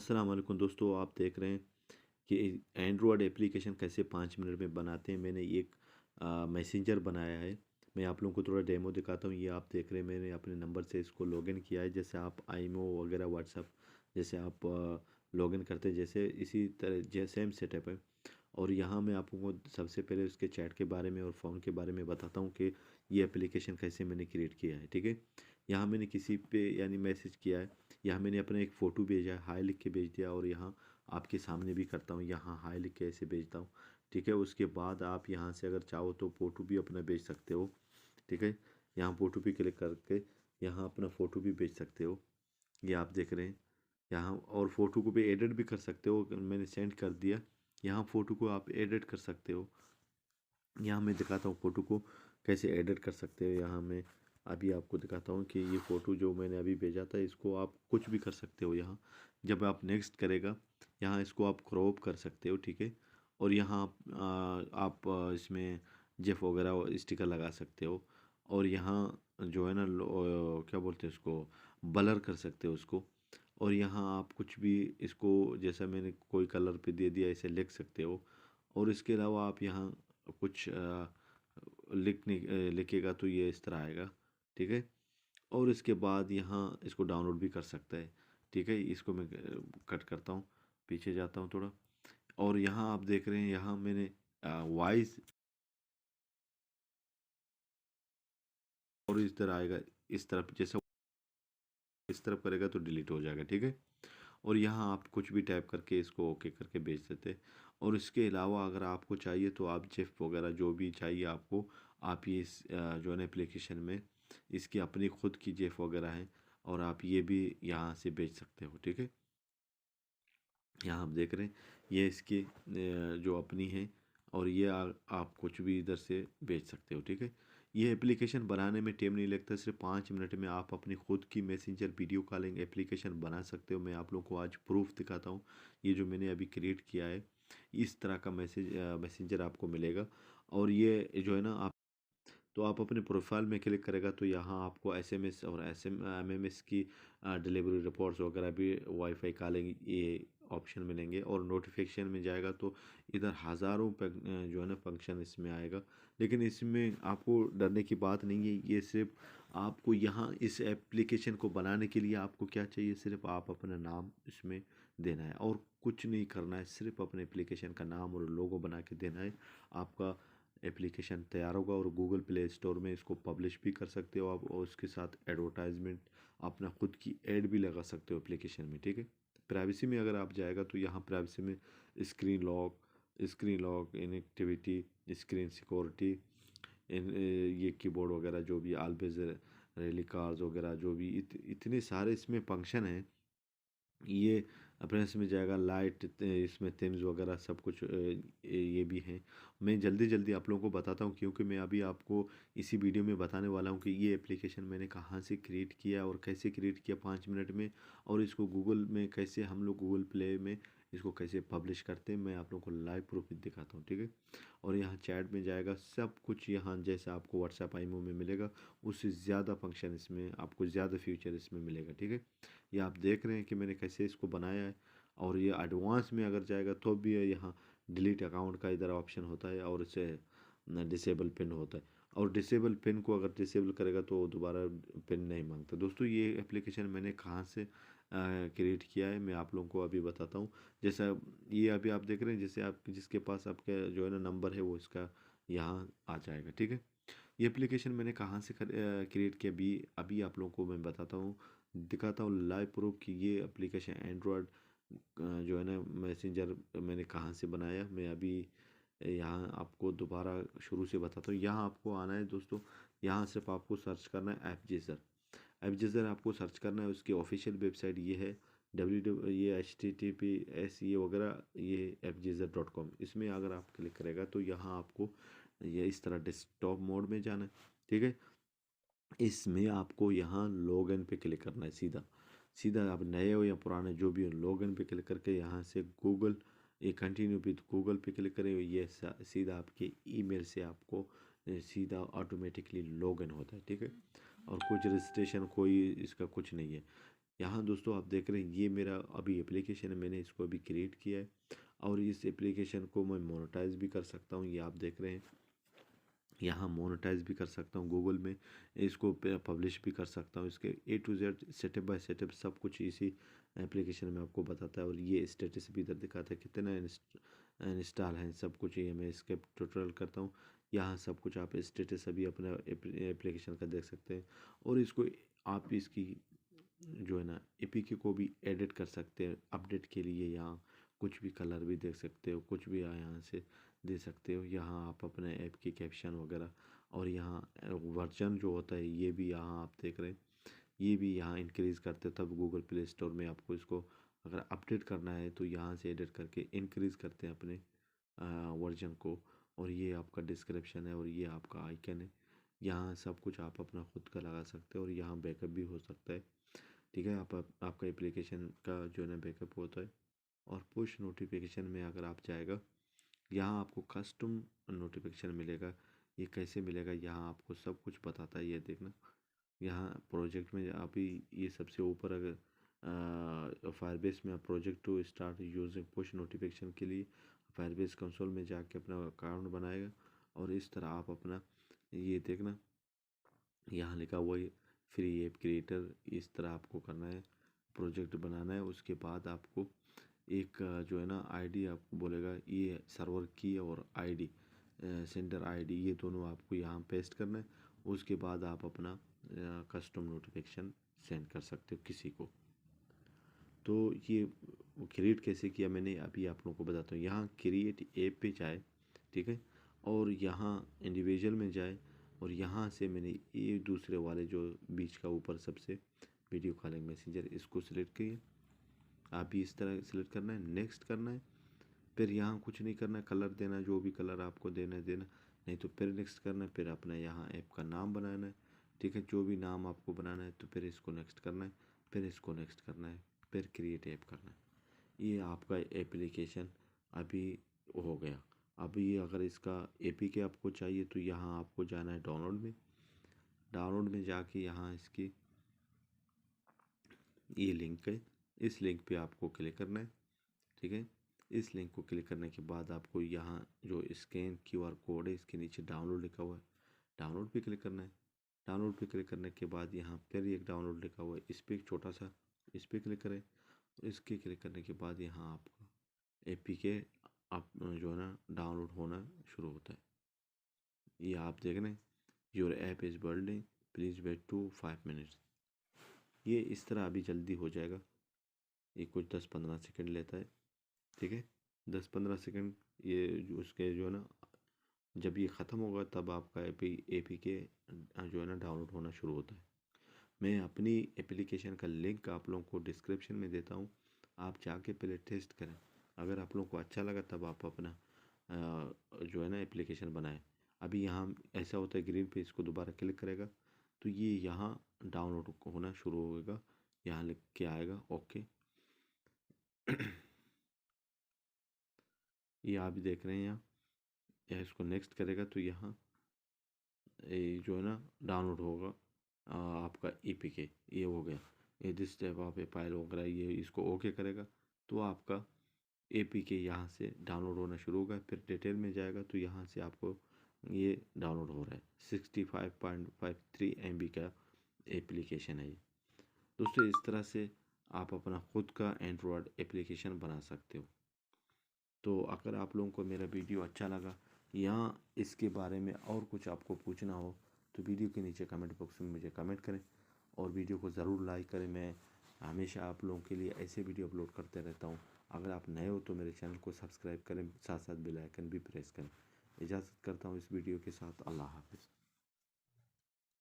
अस्सलाम वालेकुम दोस्तों, आप देख रहे हैं कि एंड्रॉयड एप्लीकेशन कैसे 5 मिनट में बनाते हैं। मैंने एक मैसेंजर बनाया है। मैं आप लोगों को थोड़ा डेमो दिखाता हूँ। ये आप देख रहे हैं, मैंने अपने नंबर से इसको लॉगिन किया है। जैसे आप आईमो वगैरह व्हाट्सअप जैसे आप लॉगिन करते हैं, जैसे इसी तरह जैसे सेम सेटअप है। और यहाँ मैं आपको सबसे पहले उसके चैट के बारे में और फ़ोन के बारे में बताता हूँ कि ये एप्लीकेशन कैसे मैंने क्रिएट किया है। ठीक है, यहाँ मैंने किसी पे यानी मैसेज किया है। यहाँ मैंने अपना एक फ़ोटो भेजा है, हाय लिख के भेज दिया। और यहाँ आपके सामने भी करता हूँ, यहाँ हाय लिख के ऐसे भेजता हूँ। ठीक है, उसके बाद आप यहाँ से अगर चाहो तो फ़ोटो भी अपना भेज सकते हो। ठीक है, यहाँ फ़ोटो पे क्लिक करके यहाँ अपना फ़ोटो भी भेज सकते हो। ये आप देख रहे हैं यहाँ। और फ़ोटो को भी एडिट भी कर सकते हो, मैंने सेंड कर दिया। यहाँ फ़ोटो को आप एडिट कर सकते हो। यहाँ मैं दिखाता हूँ फ़ोटो को कैसे एडिट कर सकते हो। यहाँ मैं अभी आपको दिखाता हूँ कि ये फ़ोटो जो मैंने अभी भेजा था, इसको आप कुछ भी कर सकते हो। यहाँ जब आप नेक्स्ट करेगा, यहाँ इसको आप क्रॉप कर सकते हो। ठीक है, और यहाँ इसमें जेफ वगैरह स्टिकर लगा सकते हो। और यहाँ जो है ना क्या बोलते हैं उसको, ब्लर कर सकते हो उसको। और यहाँ आप कुछ भी इसको जैसा मैंने कोई कलर पे दे दिया ऐसे लिख सकते हो। और इसके अलावा आप यहाँ कुछ लिखेगा तो ये इस तरह आएगा। ठीक है, और इसके बाद यहाँ इसको डाउनलोड भी कर सकता है। ठीक है, इसको मैं कट करता हूँ, पीछे जाता हूँ थोड़ा। और यहाँ आप देख रहे हैं, यहाँ मैंने वॉइस और इस तरह आएगा। इस तरफ जैसे इस तरफ करेगा तो डिलीट हो जाएगा। ठीक है, और यहाँ आप कुछ भी टाइप करके इसको ओके करके भेज देते हैं। और इसके अलावा अगर आपको चाहिए तो आप जेफ वगैरह जो भी चाहिए आपको, आप ये जो है ना एप्लीकेशन में इसकी अपनी खुद की जेफ वगैरह है, और आप ये भी यहाँ से भेज सकते हो। ठीक है, यहाँ आप देख रहे हैं ये इसकी जो अपनी है। और ये आप कुछ भी इधर से भेज सकते हो। ठीक है, ये एप्लीकेशन बनाने में टाइम नहीं लगता, सिर्फ 5 मिनट में आप अपनी खुद की मैसेंजर वीडियो कॉलिंग एप्लीकेशन बना सकते हो। मैं आप लोगों को आज प्रूफ दिखाता हूँ। ये जो मैंने अभी क्रिएट किया है, इस तरह का मैसेंजर आपको मिलेगा। और ये जो है ना आप, तो आप अपने प्रोफाइल में क्लिक करेगा तो यहाँ आपको एसएमएस और एमएमएस की डिलीवरी रिपोर्ट्स वगैरह भी वाईफाई कॉलिंग ये ऑप्शन मिलेंगे। और नोटिफिकेशन में जाएगा तो इधर हज़ारों जो है ना फंक्शन इसमें आएगा। लेकिन इसमें आपको डरने की बात नहीं है। ये सिर्फ आपको यहाँ इस एप्लीकेशन को बनाने के लिए आपको क्या चाहिए, सिर्फ आप अपना नाम इसमें देना है और कुछ नहीं करना है। सिर्फ अपने एप्लीकेशन का नाम और लोगो बना के देना है, आपका एप्लीकेशन तैयार होगा। और गूगल प्ले स्टोर में इसको पब्लिश भी कर सकते हो आप, और उसके साथ एडवर्टाइजमेंट अपना खुद की ऐड भी लगा सकते हो एप्लीकेशन में। ठीक है, प्राइवेसी में अगर आप जाएगा तो यहाँ प्राइवेसी में screen lock inactivity, screen security, ये कीबोर्ड वगैरह जो भी ऑलवेज रैली कार्स वगैरह जो भी इतने सारे इसमें फंक्शन हैं। ये अप्रेंस में जाएगा, लाइट इसमें थीम्स वगैरह सब कुछ ये भी हैं। मैं जल्दी जल्दी आप लोगों को बताता हूँ, क्योंकि मैं अभी आपको इसी वीडियो में बताने वाला हूँ कि ये एप्लीकेशन मैंने कहाँ से क्रिएट किया और कैसे क्रिएट किया 5 मिनट में। और इसको गूगल में कैसे हम लोग गूगल प्ले में इसको कैसे पब्लिश करते हैं, मैं आप लोगों को लाइव प्रूफ दिखाता हूँ। ठीक है, और यहाँ चैट में जाएगा, सब कुछ यहाँ जैसे आपको व्हाट्सएप आईमो में मिलेगा उससे ज़्यादा फंक्शन इसमें आपको, ज़्यादा फ्यूचर इसमें मिलेगा। ठीक है, ये आप देख रहे हैं कि मैंने कैसे इसको बनाया है। और ये एडवांस में अगर जाएगा तो भी यहाँ डिलीट अकाउंट का इधर ऑप्शन होता है, और इसे डिसेबल पिन होता है। और डिसेबल पिन को अगर डिसेबल करेगा तो दोबारा पिन नहीं मांगता। दोस्तों, ये एप्लीकेशन मैंने कहाँ से क्रिएट किया है मैं आप लोगों को अभी बताता हूँ। जैसा ये अभी आप देख रहे हैं, जैसे आप जिसके पास आपका जो है ना नंबर है वो इसका यहाँ आ जाएगा। ठीक है, ये एप्लीकेशन मैंने कहाँ से क्रिएट किया अभी अभी आप लोगों को मैं बताता हूँ, दिखाता हूँ लाइव प्रूफ कि ये एप्लीकेशन एंड्रॉयड जो है ना मैसेंजर मैंने कहाँ से बनाया। मैं अभी यहाँ आपको दोबारा शुरू से बताता हूँ। यहाँ आपको आना है दोस्तों, यहाँ सिर्फ आपको सर्च करना है ऐप जेजर आपको सर्च करना है। उसकी ऑफिशियल वेबसाइट ये है, ये HTTPS ये वगैरह, ये fgzer.com। इसमें अगर आप क्लिक करेगा तो यहाँ आपको ये इस तरह डेस्कटॉप मोड में जाना है। ठीक है, इसमें आपको यहाँ लॉगिन पे क्लिक करना है। सीधा सीधा आप नए हो या पुराने जो भी हो, लॉगिन पे क्लिक करके यहाँ से गूगल ये कंटिन्यू विद गूगल पे क्लिक करें, ये सीधा आपके ईमेल से आपको सीधा ऑटोमेटिकली लॉगिन होता है। ठीक है, और कुछ रजिस्ट्रेशन कोई इसका कुछ नहीं है। यहाँ दोस्तों आप देख रहे हैं ये मेरा अभी एप्लीकेशन है, मैंने इसको अभी क्रिएट किया है और इस एप्लीकेशन को मैं मोनेटाइज भी कर सकता हूँ। ये आप देख रहे हैं यहाँ मोनेटाइज भी कर सकता हूँ गूगल में, इसको पब्लिश भी कर सकता हूँ। इसके A to Z step by step सब कुछ इसी एप्लीकेशन में आपको बताता है। और ये स्टेटस भी इधर दिखाता है कितना इंस्टॉल है, सब कुछ ये मैं इसके ट्यूटोरियल करता हूँ। यहाँ सब कुछ आप स्टेटस अभी अपने एप्लीकेशन का देख सकते हैं। और इसको आप इसकी जो है ना APK को भी एडिट कर सकते हैं अपडेट के लिए। यहाँ कुछ भी कलर भी देख सकते हो, कुछ भी यहाँ से दे सकते हो। यहाँ आप अपने ऐप की कैप्शन वगैरह और यहाँ वर्जन जो होता है ये भी यहाँ आप देख रहे हैं, ये भी यहाँ इंक्रीज़ करते हो। तब गूगल प्ले स्टोर में आपको इसको अगर अपडेट करना है तो यहाँ से एडिट करके इंक्रीज़ करते हैं अपने वर्जन को। और ये आपका डिस्क्रिप्शन है और ये आपका आइकन है। यहाँ सब कुछ आप अपना खुद का लगा सकते हो और यहाँ बैकअप भी हो सकता है। ठीक है, आपका एप्लीकेशन का जो है ना बैकअप होता है। और पुश नोटिफिकेशन में अगर आप जाएगा, यहाँ आपको कस्टम नोटिफिकेशन मिलेगा। ये कैसे मिलेगा, यहाँ आपको सब कुछ बताता है। ये देखना यहाँ प्रोजेक्ट में अभी ये सबसे ऊपर अगर फायरबेस में project to start using push notification के लिए फायरबेस कंसोल में जाके अपना अकाउंट बनाएगा। और इस तरह आप अपना ये देखना यहाँ लिखा हुआ है फ्री ऐप क्रिएटर, इस तरह आपको करना है, प्रोजेक्ट बनाना है। उसके बाद आपको एक जो है ना आईडी आपको बोलेगा, ये सर्वर की और आईडी सेंटर आईडी ये दोनों आपको यहाँ पेस्ट करना है। उसके बाद आप अपना कस्टम नोटिफिकेशन सेंड कर सकते हो किसी को। तो ये क्रिएट कैसे किया मैंने अभी आप लोगों को बताता हूँ। यहाँ क्रिएट ऐप पे जाए, ठीक है, और यहाँ इंडिविजुअल में जाए और यहाँ से मैंने ये दूसरे वाले जो बीच का ऊपर सबसे वीडियो कॉलिंग मैसेंजर इसको सिलेक्ट किया। आप भी इस तरह सिलेक्ट करना है, नेक्स्ट करना है। फिर यहाँ कुछ नहीं करना है, कलर देना है, जो भी कलर आपको देना है देना, नहीं तो फिर नेक्स्ट करना है। फिर अपना यहाँ ऐप का नाम बनाना है, ठीक है, जो भी नाम आपको बनाना है। तो फिर इसको नेक्स्ट करना है, फिर इसको नेक्स्ट करना है, फिर क्रिएट ऐप करना है। ये आपका एप्लीकेशन अभी हो गया। अभी अगर इसका APK आपको चाहिए तो यहाँ आपको जाना है डाउनलोड में। डाउनलोड में जाके यहाँ इसकी ये लिंक है, इस लिंक पे आपको क्लिक करना है, ठीक है। इस लिंक को क्लिक करने के बाद आपको यहाँ जो स्कैन QR कोड है इसके नीचे डाउनलोड लिखा हुआ है, डाउनलोड पे क्लिक करना है। डाउनलोड पे क्लिक करने के बाद यहाँ फिर एक डाउनलोड लिखा हुआ है, इस पर एक छोटा सा, इस पर क्लिक करें। इसके क्लिक करने के बाद यहाँ आपका APK आप जो है ना डाउनलोड होना शुरू होता है। ये आप देख रहे हैं, your app is building, please wait 5 minutes. ये इस तरह अभी जल्दी हो जाएगा। ये कुछ 10-15 सेकंड लेता है, ठीक है, 10-15 सेकंड। ये उसके जो है ना जब ये ख़त्म होगा तब आपका APK जो है ना डाउनलोड होना शुरू होता है। मैं अपनी एप्लीकेशन का लिंक आप लोगों को डिस्क्रिप्शन में देता हूँ, आप जाके पहले टेस्ट करें। अगर आप लोगों को अच्छा लगा तब आप अपना जो है ना एप्लीकेशन बनाएं। अभी यहाँ ऐसा होता है ग्रीन पे, इसको दोबारा क्लिक करेगा तो ये यहाँ डाउनलोड होना शुरू होगा, यहाँ लिख के आएगा ओके। ये आप देख रहे हैं यहाँ, इसको नेक्स्ट करेगा तो यहाँ जो है ना डाउनलोड होगा आपका APK। ये हो गया, ये this type of A file वगैरह, ये इसको ओके करेगा तो आपका APK यहाँ से डाउनलोड होना शुरू होगा। फिर डिटेल में जाएगा तो यहाँ से आपको ये डाउनलोड हो रहा है। 65.53 MB का एप्लीकेशन है ये। दोस्तों इस तरह से आप अपना खुद का एंड्रॉयड एप्लीकेशन बना सकते हो। तो अगर आप लोगों को मेरा वीडियो अच्छा लगा या इसके बारे में और कुछ आपको पूछना हो तो वीडियो के नीचे कमेंट बॉक्स में मुझे कमेंट करें और वीडियो को ज़रूर लाइक करें। मैं हमेशा आप लोगों के लिए ऐसे वीडियो अपलोड करते रहता हूँ। अगर आप नए हो तो मेरे चैनल को सब्सक्राइब करें, साथ साथ बेल आइकन भी प्रेस करें। इजाज़त करता हूँ इस वीडियो के साथ। अल्लाह हाफ़िज़।